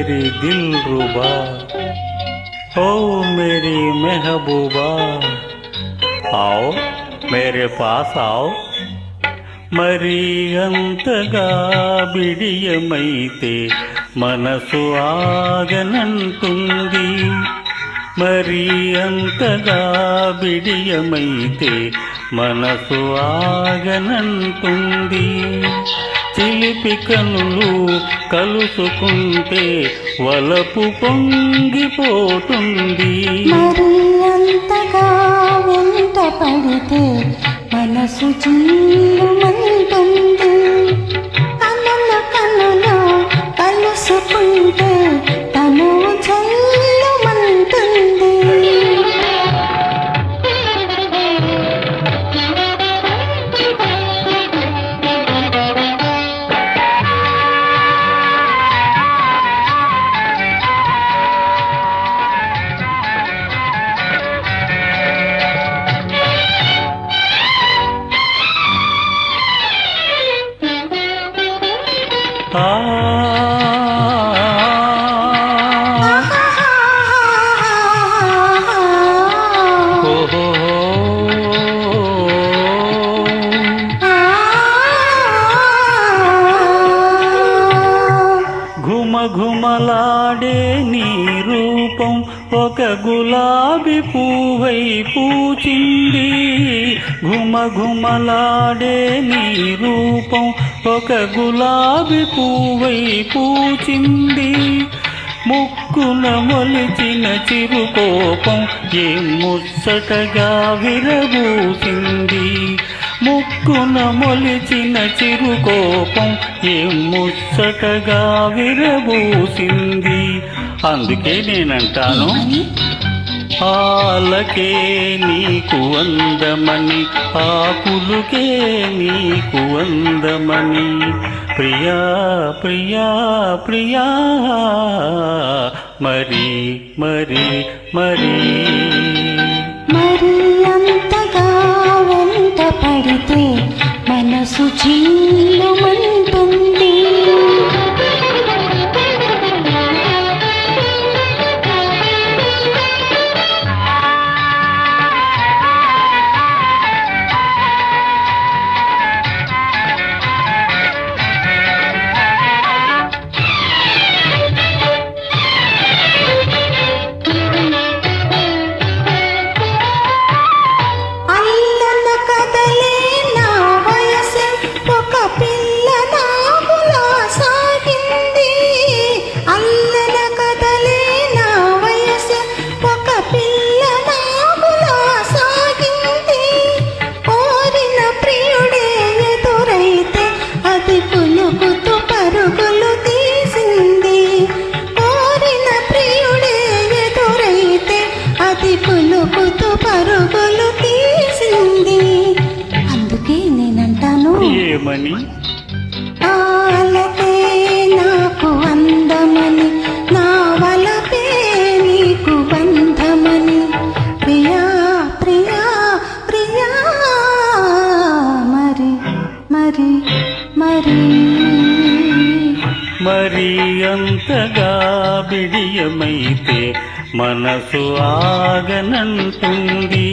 मेरी दिलरुबा ओ मेरी महबूबा आओ मेरे पास आओ మరీ అంతగా బిడియమైతే మనసు ఆగనంటుంది మరీ అంతగా బిడియమైతే మనసు ఆగనంటుంది చిలిపి కనులు కలుసుకుంటే వలపు పొంగిపోతుంది మరీ అంతగా వెంట పడితే మనసు చిల్లుమంటుంది కనులు కనులు కలుసుకుంటే తను చల్లుమంటుంది ఘుమఘుమలాడే నీ రూపం ఒక గులాబీ పువ్వై పూచింది ఘుమఘుమలాడే నీ రూపం ఒక గులాబీ పువ్వై పూచింది ముక్కున మొలిచిన చిరుకోపం ఏం ముచ్చటగా విరబూసింది ముక్కున మొలిచిన చిరుకోపం ఏం ముచ్చటగా విరబూసింది అందుకే నేనంటాను ఆలకే నీకు అందమని ఆకులుకే నీకు అందమని ప్రియా ప్రియా ప్రియా మరి మరి మరి మరి అంతగా వెంట పడితే మనసు చిల్లుమంటుంది పరుగులు తీసింది అందుకే నేనంటాను ఏమని ఆలకే నాకు అందమని నా వలపే నీకు బంధమని ప్రియా ప్రియా ప్రియా మరి మరి మరి మరీ అంతగా బిడియమైతే మనసు ఆగనంటుంది